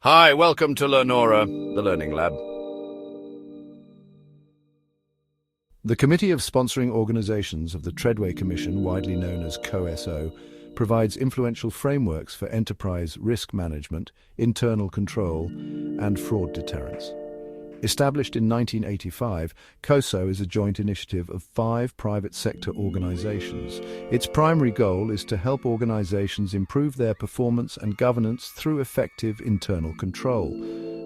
Hi, welcome to Learnora, the Learning Lab. The Committee of Sponsoring Organizations of the Treadway Commission, widely known as COSO, provides influential frameworks for enterprise risk management, internal control, and fraud deterrence. Established in 1985, COSO is a joint initiative of 5 private sector organizations. Its primary goal is to help organizations improve their performance and governance through effective internal control.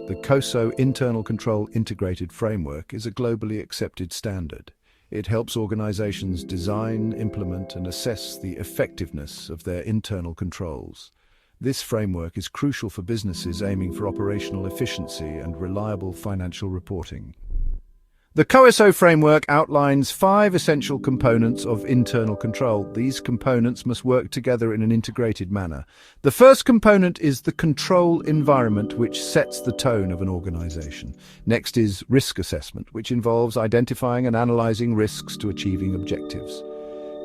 The COSO Internal Control Integrated Framework is a globally accepted standard. It helps organizations design, implement, and assess the effectiveness of their internal controls. This framework is crucial for businesses aiming for operational efficiency and reliable financial reporting. The COSO framework outlines 5 essential components of internal control. These components must work together in an integrated manner. The first component is the control environment, which sets the tone of an organization. Next is risk assessment, which involves identifying and analyzing risks to achieving objectives.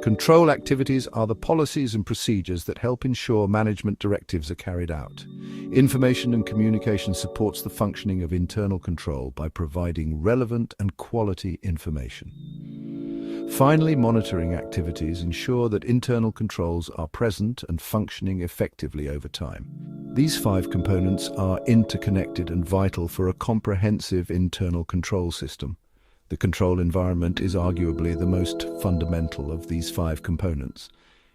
Control activities are the policies and procedures that help ensure management directives are carried out. Information and communication supports the functioning of internal control by providing relevant and quality information. Finally, monitoring activities ensure that internal controls are present and functioning effectively over time. These 5 components are interconnected and vital for a comprehensive internal control system. The control environment is arguably the most fundamental of these 5 components.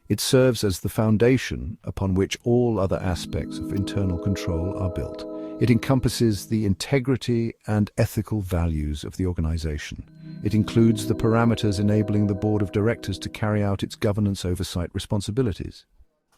It serves as the foundation upon which all other aspects of internal control are built. It encompasses the integrity and ethical values of the organization. It includes the parameters enabling the board of directors to carry out its governance oversight responsibilities.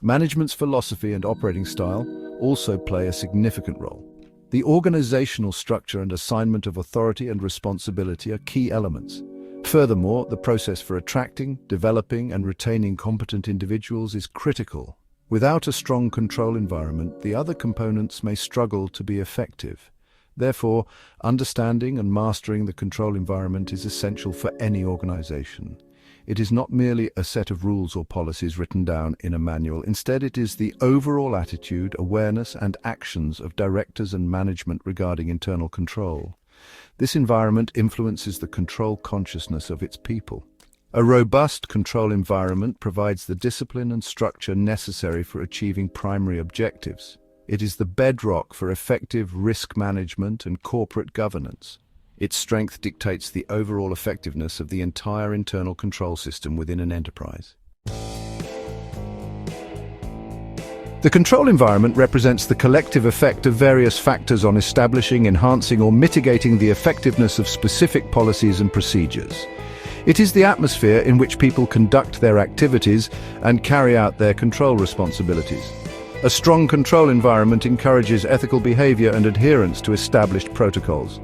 Management's philosophy and operating style also play a significant role. The organizational structure and assignment of authority and responsibility are key elements. Furthermore, the process for attracting, developing, and retaining competent individuals is critical. Without a strong control environment, the other components may struggle to be effective. Therefore, understanding and mastering the control environment is essential for any organization. It is not merely a set of rules or policies written down in a manual. Instead, it is the overall attitude, awareness, and actions of directors and management regarding internal control. This environment influences the control consciousness of its people. A robust control environment provides the discipline and structure necessary for achieving primary objectives. It is the bedrock for effective risk management and corporate governance. Its strength dictates the overall effectiveness of the entire internal control system within an enterprise. The control environment represents the collective effect of various factors on establishing, enhancing, or mitigating the effectiveness of specific policies and procedures. It is the atmosphere in which people conduct their activities and carry out their control responsibilities. A strong control environment encourages ethical behavior and adherence to established protocols.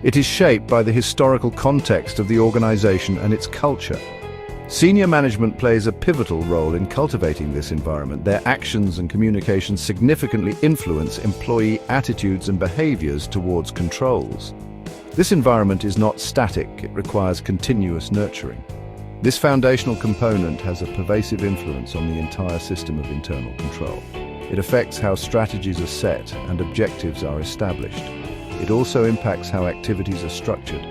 It is shaped by the historical context of the organization and its culture. Senior management plays a pivotal role in cultivating this environment. Their actions and communications significantly influence employee attitudes and behaviors towards controls. This environment is not static, it requires continuous nurturing. This foundational component has a pervasive influence on the entire system of internal control. It affects how strategies are set and objectives are established. It also impacts how activities are structured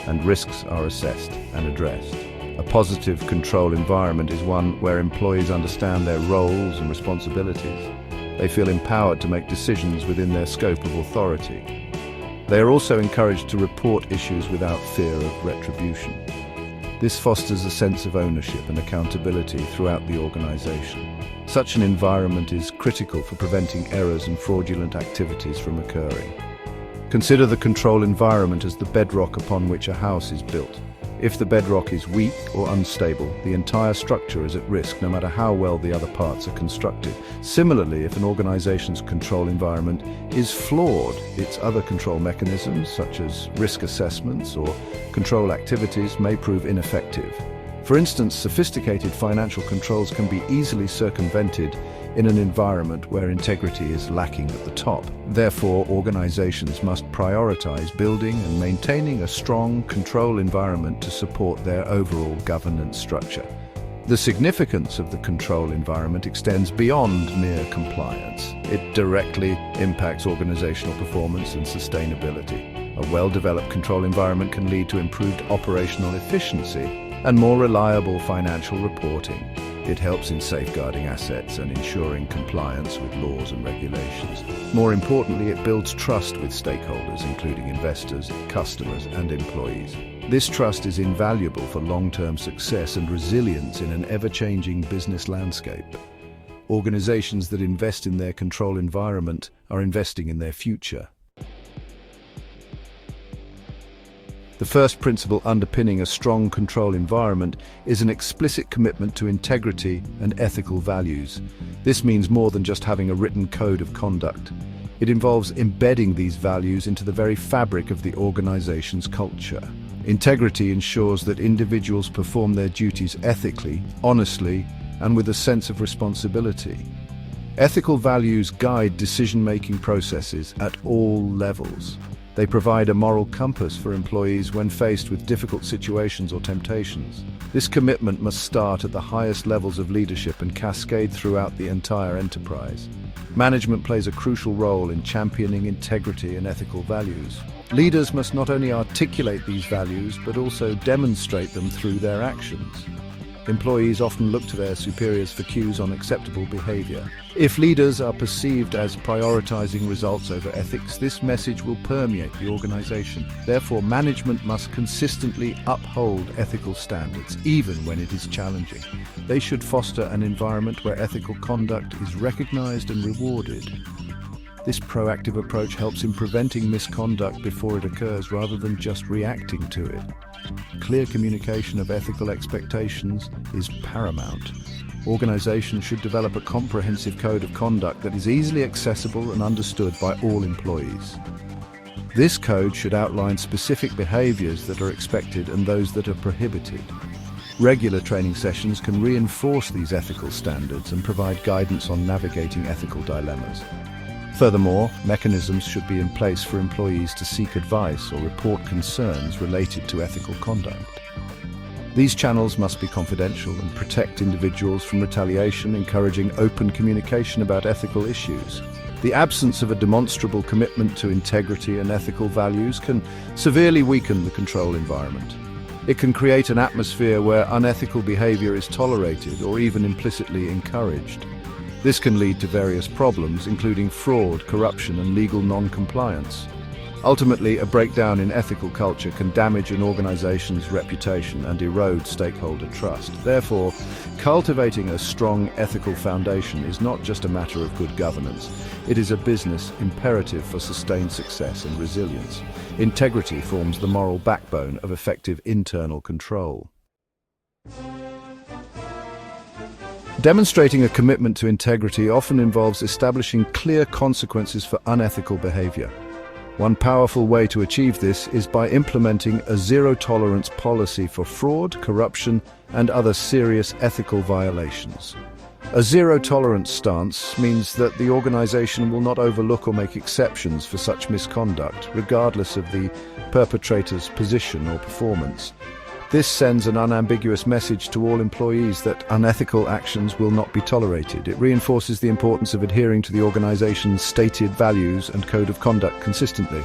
and risks are assessed and addressed. A positive control environment is one where employees understand their roles and responsibilities. They feel empowered to make decisions within their scope of authority. They are also encouraged to report issues without fear of retribution. This fosters a sense of ownership and accountability throughout the organization. Such an environment is critical for preventing errors and fraudulent activities from occurring. Consider the control environment as the bedrock upon which a house is built. If the bedrock is weak or unstable, the entire structure is at risk, no matter how well the other parts are constructed. Similarly, if an organization's control environment is flawed, its other control mechanisms, such as risk assessments or control activities, may prove ineffective. For instance, sophisticated financial controls can be easily circumvented in an environment where integrity is lacking at the top. Therefore, organizations must prioritize building and maintaining a strong control environment to support their overall governance structure. The significance of the control environment extends beyond mere compliance. It directly impacts organizational performance and sustainability. A well-developed control environment can lead to improved operational efficiency and more reliable financial reporting. It helps in safeguarding assets and ensuring compliance with laws and regulations. More importantly, it builds trust with stakeholders, including investors, customers, and employees. This trust is invaluable for long-term success and resilience in an ever-changing business landscape. Organizations that invest in their control environment are investing in their future. The first principle underpinning a strong control environment is an explicit commitment to integrity and ethical values. This means more than just having a written code of conduct. It involves embedding these values into the very fabric of the organization's culture. Integrity ensures that individuals perform their duties ethically, honestly, and with a sense of responsibility. Ethical values guide decision-making processes at all levels. They provide a moral compass for employees when faced with difficult situations or temptations. This commitment must start at the highest levels of leadership and cascade throughout the entire enterprise. Management plays a crucial role in championing integrity and ethical values. Leaders must not only articulate these values, but also demonstrate them through their actions. Employees often look to their superiors for cues on acceptable behavior. If leaders are perceived as prioritizing results over ethics, this message will permeate the organization. Therefore, management must consistently uphold ethical standards, even when it is challenging. They should foster an environment where ethical conduct is recognized and rewarded. This proactive approach helps in preventing misconduct before it occurs rather than just reacting to it. Clear communication of ethical expectations is paramount. Organizations should develop a comprehensive code of conduct that is easily accessible and understood by all employees. This code should outline specific behaviors that are expected and those that are prohibited. Regular training sessions can reinforce these ethical standards and provide guidance on navigating ethical dilemmas. Furthermore, mechanisms should be in place for employees to seek advice or report concerns related to ethical conduct. These channels must be confidential and protect individuals from retaliation, encouraging open communication about ethical issues. The absence of a demonstrable commitment to integrity and ethical values can severely weaken the control environment. It can create an atmosphere where unethical behavior is tolerated or even implicitly encouraged. This can lead to various problems, including fraud, corruption, and legal non-compliance. Ultimately, a breakdown in ethical culture can damage an organization's reputation and erode stakeholder trust. Therefore, cultivating a strong ethical foundation is not just a matter of good governance. It is a business imperative for sustained success and resilience. Integrity forms the moral backbone of effective internal control. Demonstrating a commitment to integrity often involves establishing clear consequences for unethical behavior. One powerful way to achieve this is by implementing a zero-tolerance policy for fraud, corruption, and other serious ethical violations. A zero-tolerance stance means that the organization will not overlook or make exceptions for such misconduct, regardless of the perpetrator's position or performance. This sends an unambiguous message to all employees that unethical actions will not be tolerated. It reinforces the importance of adhering to the organization's stated values and code of conduct consistently.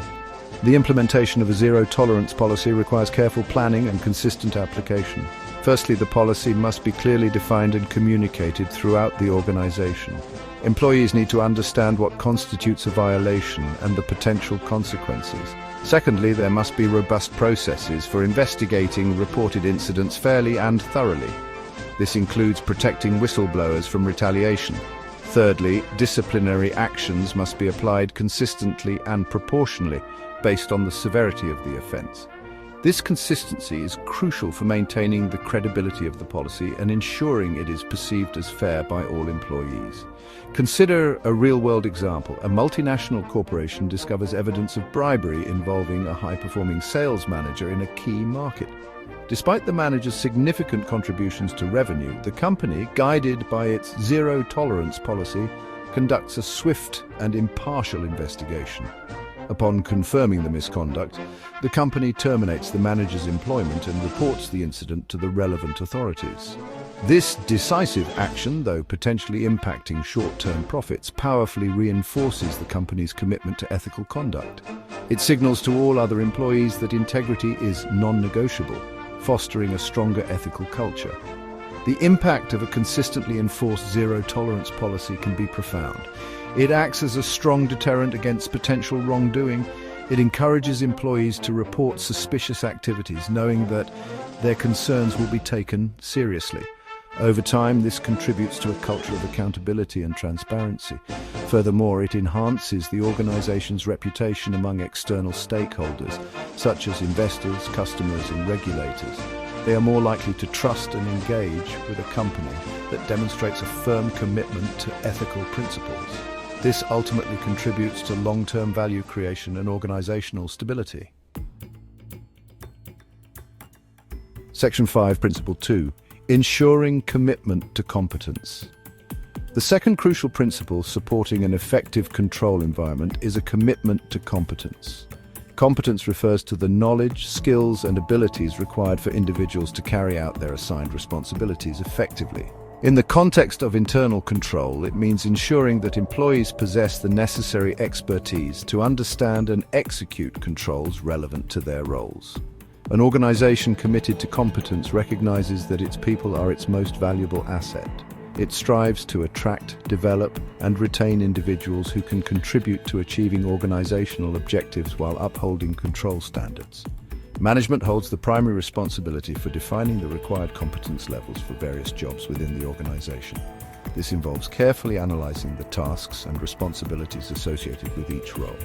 The implementation of a zero-tolerance policy requires careful planning and consistent application. Firstly, the policy must be clearly defined and communicated throughout the organization. Employees need to understand what constitutes a violation and the potential consequences. Secondly, there must be robust processes for investigating reported incidents fairly and thoroughly. This includes protecting whistleblowers from retaliation. Thirdly, disciplinary actions must be applied consistently and proportionally based on the severity of the offense. This consistency is crucial for maintaining the credibility of the policy and ensuring it is perceived as fair by all employees. Consider a real-world example. A multinational corporation discovers evidence of bribery involving a high-performing sales manager in a key market. Despite the manager's significant contributions to revenue, the company, guided by its zero-tolerance policy, conducts a swift and impartial investigation. Upon confirming the misconduct, the company terminates the manager's employment and reports the incident to the relevant authorities. This decisive action, though potentially impacting short-term profits, powerfully reinforces the company's commitment to ethical conduct. It signals to all other employees that integrity is non-negotiable, fostering a stronger ethical culture. The impact of a consistently enforced zero-tolerance policy can be profound. It acts as a strong deterrent against potential wrongdoing. It encourages employees to report suspicious activities, knowing that their concerns will be taken seriously. Over time, this contributes to a culture of accountability and transparency. Furthermore, it enhances the organization's reputation among external stakeholders, such as investors, customers, and regulators. They are more likely to trust and engage with a company that demonstrates a firm commitment to ethical principles. This ultimately contributes to long-term value creation and organizational stability. Section 5, Principle 2. Ensuring commitment to competence. The second crucial principle supporting an effective control environment is a commitment to competence. Competence refers to the knowledge, skills, and abilities required for individuals to carry out their assigned responsibilities effectively. In the context of internal control, it means ensuring that employees possess the necessary expertise to understand and execute controls relevant to their roles. An organization committed to competence recognizes that its people are its most valuable asset. It strives to attract, develop, and retain individuals who can contribute to achieving organizational objectives while upholding control standards. Management holds the primary responsibility for defining the required competence levels for various jobs within the organization. This involves carefully analyzing the tasks and responsibilities associated with each role.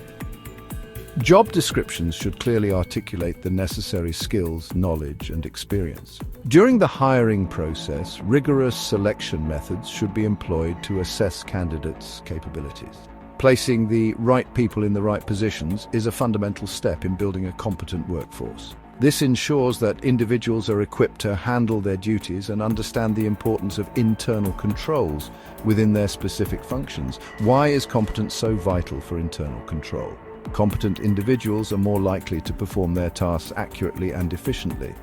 Job descriptions should clearly articulate the necessary skills, knowledge, and experience. During the hiring process, rigorous selection methods should be employed to assess candidates' capabilities. Placing the right people in the right positions is a fundamental step in building a competent workforce. This ensures that individuals are equipped to handle their duties and understand the importance of internal controls within their specific functions. Why is competence so vital for internal control? Competent individuals are more likely to perform their tasks accurately and efficiently.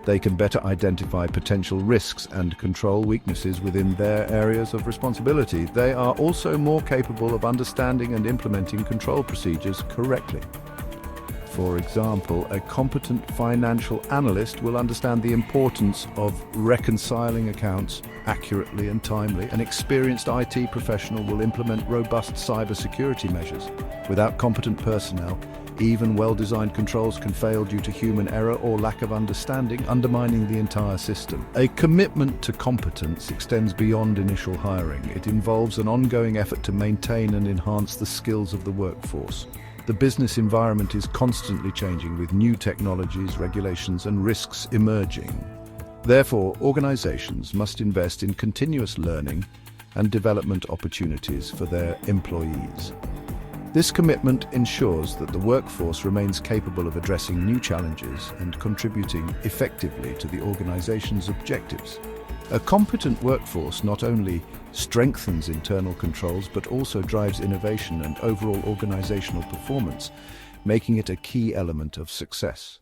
They can better identify potential risks and control weaknesses within their areas of responsibility. They are also more capable of understanding and implementing control procedures correctly. For example, a competent financial analyst will understand the importance of reconciling accounts accurately and timely. An experienced IT professional will implement robust cybersecurity measures. Without competent personnel, even well-designed controls can fail due to human error or lack of understanding, undermining the entire system. A commitment to competence extends beyond initial hiring. It involves an ongoing effort to maintain and enhance the skills of the workforce. The business environment is constantly changing with new technologies, regulations, and risks emerging. Therefore, organizations must invest in continuous learning and development opportunities for their employees. This commitment ensures that the workforce remains capable of addressing new challenges and contributing effectively to the organization's objectives. A competent workforce not only strengthens internal controls but also drives innovation and overall organizational performance, making it a key element of success.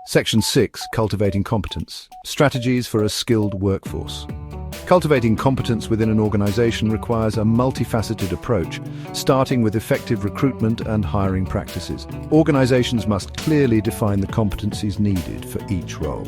Section 6. Cultivating competence. Strategies for a skilled workforce. Cultivating competence within an organization requires a multifaceted approach, starting with effective recruitment and hiring practices. Organizations must clearly define the competencies needed for each role.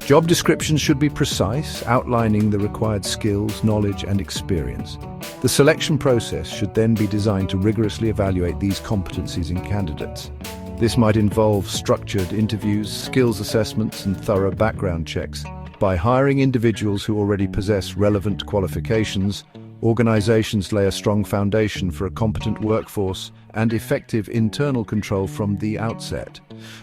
Job descriptions should be precise, outlining the required skills, knowledge, and experience. The selection process should then be designed to rigorously evaluate these competencies in candidates. This might involve structured interviews, skills assessments, and thorough background checks. By hiring individuals who already possess relevant qualifications, organizations lay a strong foundation for a competent workforce and effective internal control from the outset.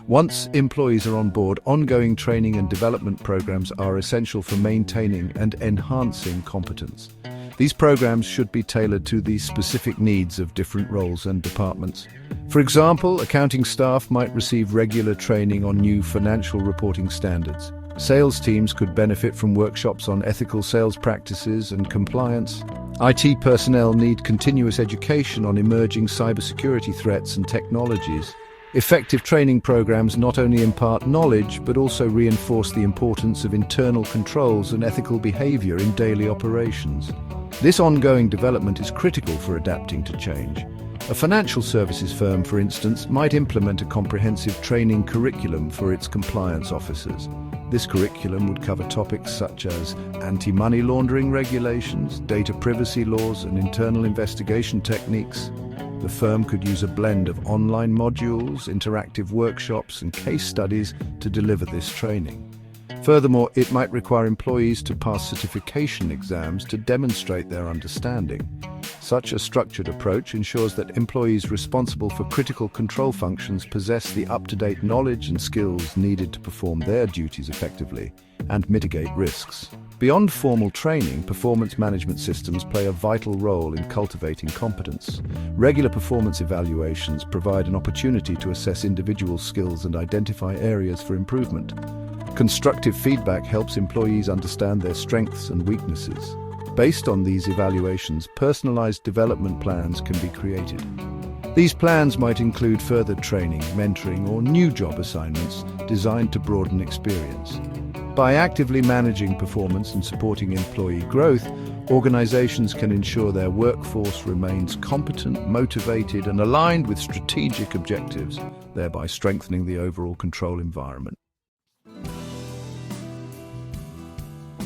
Once employees are on board, ongoing training and development programs are essential for maintaining and enhancing competence. These programs should be tailored to the specific needs of different roles and departments. For example, accounting staff might receive regular training on new financial reporting standards. Sales teams could benefit from workshops on ethical sales practices and compliance. IT personnel need continuous education on emerging cybersecurity threats and technologies. Effective training programs not only impart knowledge, but also reinforce the importance of internal controls and ethical behavior in daily operations. This ongoing development is critical for adapting to change. A financial services firm, for instance, might implement a comprehensive training curriculum for its compliance officers. This curriculum would cover topics such as anti-money laundering regulations, data privacy laws, and internal investigation techniques. The firm could use a blend of online modules, interactive workshops, and case studies to deliver this training. Furthermore, it might require employees to pass certification exams to demonstrate their understanding. Such a structured approach ensures that employees responsible for critical control functions possess the up-to-date knowledge and skills needed to perform their duties effectively and mitigate risks. Beyond formal training, performance management systems play a vital role in cultivating competence. Regular performance evaluations provide an opportunity to assess individual skills and identify areas for improvement. Constructive feedback helps employees understand their strengths and weaknesses. Based on these evaluations, personalized development plans can be created. These plans might include further training, mentoring, or new job assignments designed to broaden experience. By actively managing performance and supporting employee growth, organizations can ensure their workforce remains competent, motivated, and aligned with strategic objectives, thereby strengthening the overall control environment.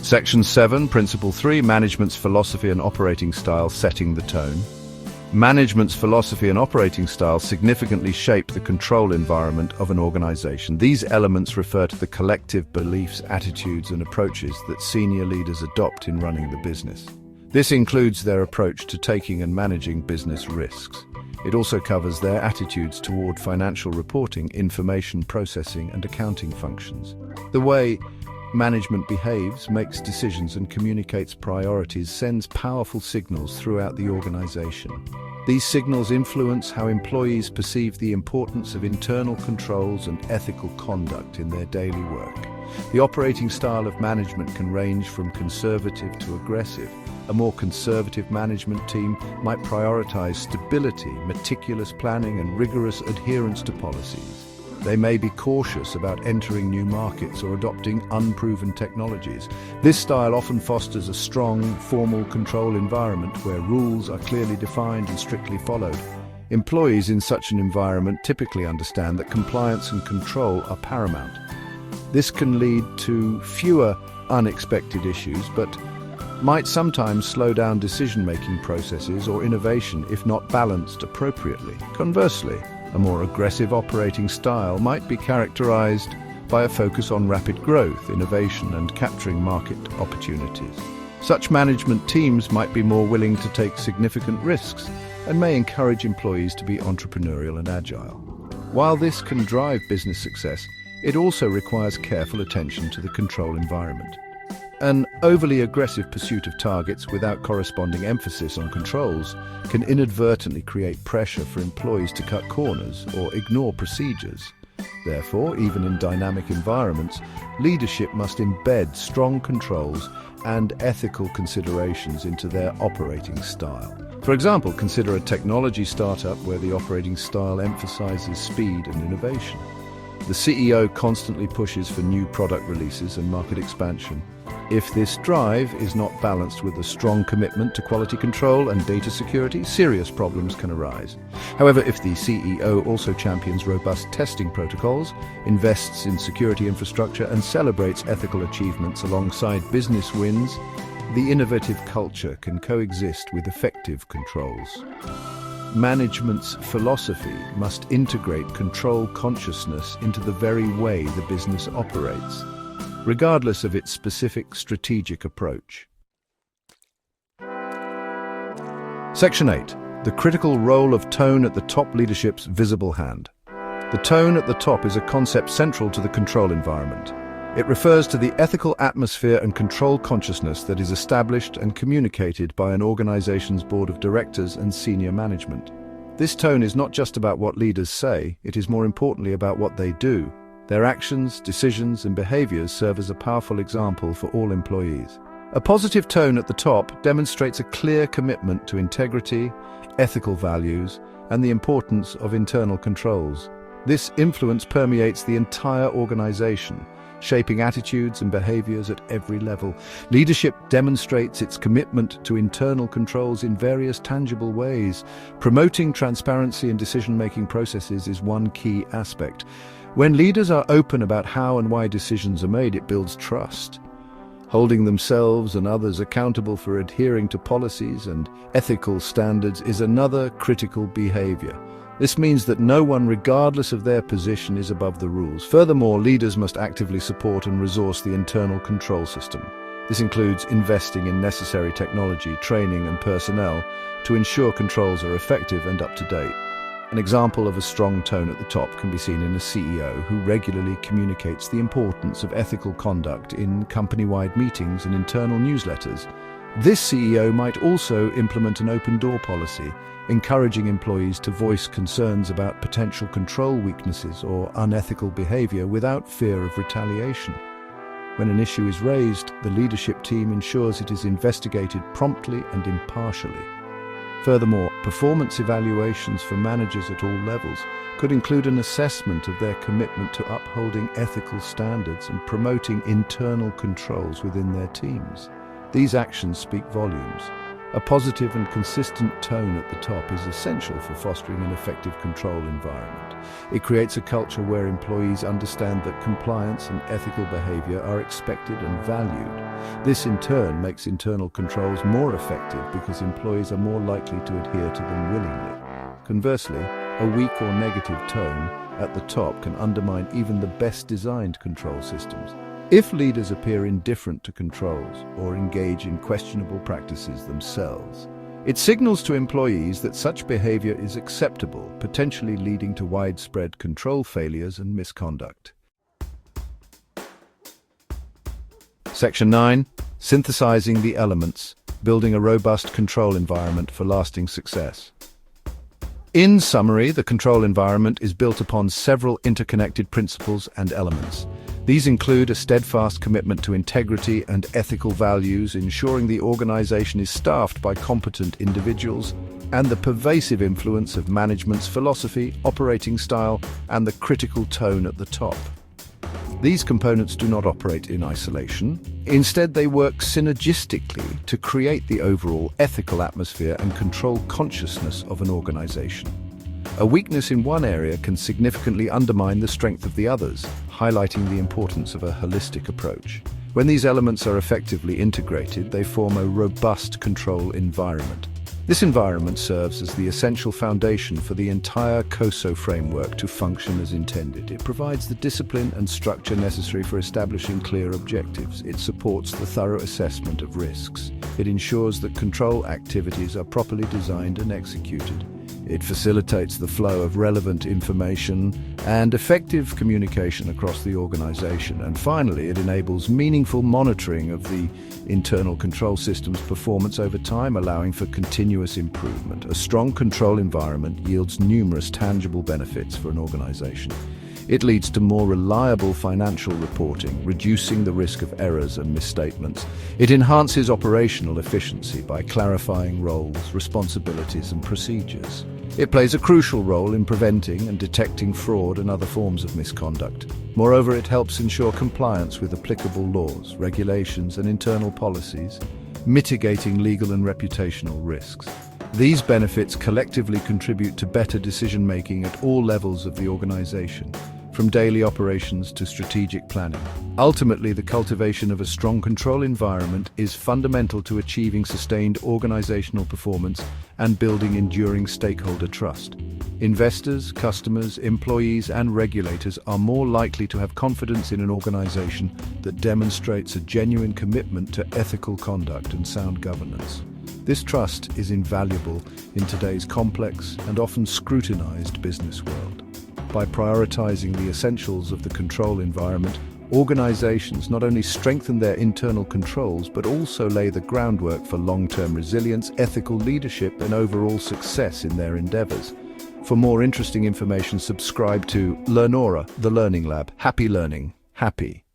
Section 7, Principle 3, Management's Philosophy and Operating Style, Setting the Tone. Management's philosophy and operating style significantly shape the control environment of an organization. These elements refer to the collective beliefs, attitudes, and approaches that senior leaders adopt in running the business. This includes their approach to taking and managing business risks. It also covers their attitudes toward financial reporting, information processing, and accounting functions. The way management behaves, makes decisions, and communicates priorities sends powerful signals throughout the organization. These signals influence how employees perceive the importance of internal controls and ethical conduct in their daily work. The operating style of management can range from conservative to aggressive. A more conservative management team might prioritize stability, meticulous planning, and rigorous adherence to policies. They may be cautious about entering new markets or adopting unproven technologies. This style often fosters a strong, formal control environment where rules are clearly defined and strictly followed. Employees in such an environment typically understand that compliance and control are paramount. This can lead to fewer unexpected issues, but might sometimes slow down decision-making processes or innovation if not balanced appropriately. Conversely, a more aggressive operating style might be characterized by a focus on rapid growth, innovation, and capturing market opportunities. Such management teams might be more willing to take significant risks and may encourage employees to be entrepreneurial and agile. While this can drive business success, it also requires careful attention to the control environment. An overly aggressive pursuit of targets without corresponding emphasis on controls can inadvertently create pressure for employees to cut corners or ignore procedures. Therefore, even in dynamic environments, leadership must embed strong controls and ethical considerations into their operating style. For example, consider a technology startup where the operating style emphasizes speed and innovation. The CEO constantly pushes for new product releases and market expansion. If this drive is not balanced with a strong commitment to quality control and data security, serious problems can arise. However, if the CEO also champions robust testing protocols, invests in security infrastructure, and celebrates ethical achievements alongside business wins, the innovative culture can coexist with effective controls. Management's philosophy must integrate control consciousness into the very way the business operates, regardless of its specific strategic approach. Section 8. The critical role of tone at the top leadership's visible hand. The tone at the top is a concept central to the control environment. It refers to the ethical atmosphere and control consciousness that is established and communicated by an organization's board of directors and senior management. This tone is not just about what leaders say, it is more importantly about what they do. Their actions, decisions, and behaviors serve as a powerful example for all employees. A positive tone at the top demonstrates a clear commitment to integrity, ethical values, and the importance of internal controls. This influence permeates the entire organization, shaping attitudes and behaviors at every level. Leadership demonstrates its commitment to internal controls in various tangible ways. Promoting transparency in decision-making processes is one key aspect. When leaders are open about how and why decisions are made, it builds trust. Holding themselves and others accountable for adhering to policies and ethical standards is another critical behavior. This means that no one, regardless of their position, is above the rules. Furthermore, leaders must actively support and resource the internal control system. This includes investing in necessary technology, training, and personnel to ensure controls are effective and up to date. An example of a strong tone at the top can be seen in a CEO who regularly communicates the importance of ethical conduct in company-wide meetings and internal newsletters. This CEO might also implement an open-door policy, encouraging employees to voice concerns about potential control weaknesses or unethical behavior without fear of retaliation. When an issue is raised, the leadership team ensures it is investigated promptly and impartially. Furthermore, performance evaluations for managers at all levels could include an assessment of their commitment to upholding ethical standards and promoting internal controls within their teams. These actions speak volumes. A positive and consistent tone at the top is essential for fostering an effective control environment. It creates a culture where employees understand that compliance and ethical behavior are expected and valued. This in turn makes internal controls more effective because employees are more likely to adhere to them willingly. Conversely, a weak or negative tone at the top can undermine even the best designed control systems. If leaders appear indifferent to controls or engage in questionable practices themselves, it signals to employees that such behavior is acceptable, potentially leading to widespread control failures and misconduct. Section 9. Synthesizing the elements, building a robust control environment for lasting success. In summary, the control environment is built upon several interconnected principles and elements. These include a steadfast commitment to integrity and ethical values, ensuring the organization is staffed by competent individuals, and the pervasive influence of management's philosophy, operating style, and the critical tone at the top. These components do not operate in isolation. Instead, they work synergistically to create the overall ethical atmosphere and control consciousness of an organization. A weakness in one area can significantly undermine the strength of the others, highlighting the importance of a holistic approach. When these elements are effectively integrated, they form a robust control environment. This environment serves as the essential foundation for the entire COSO framework to function as intended. It provides the discipline and structure necessary for establishing clear objectives. It supports the thorough assessment of risks. It ensures that control activities are properly designed and executed. It facilitates the flow of relevant information and effective communication across the organization. And finally, it enables meaningful monitoring of the internal control system's performance over time, allowing for continuous improvement. A strong control environment yields numerous tangible benefits for an organization. It leads to more reliable financial reporting, reducing the risk of errors and misstatements. It enhances operational efficiency by clarifying roles, responsibilities, and procedures. It plays a crucial role in preventing and detecting fraud and other forms of misconduct. Moreover, it helps ensure compliance with applicable laws, regulations, and internal policies, mitigating legal and reputational risks. These benefits collectively contribute to better decision-making at all levels of the organization, from daily operations to strategic planning. Ultimately, the cultivation of a strong control environment is fundamental to achieving sustained organizational performance and building enduring stakeholder trust. Investors, customers, employees, and regulators are more likely to have confidence in an organization that demonstrates a genuine commitment to ethical conduct and sound governance. This trust is invaluable in today's complex and often scrutinized business world. By prioritizing the essentials of the control environment, organizations not only strengthen their internal controls but also lay the groundwork for long-term resilience, ethical leadership, and overall success in their endeavors. For more interesting information, subscribe to Learnora, the Learning Lab. Happy learning. Happy.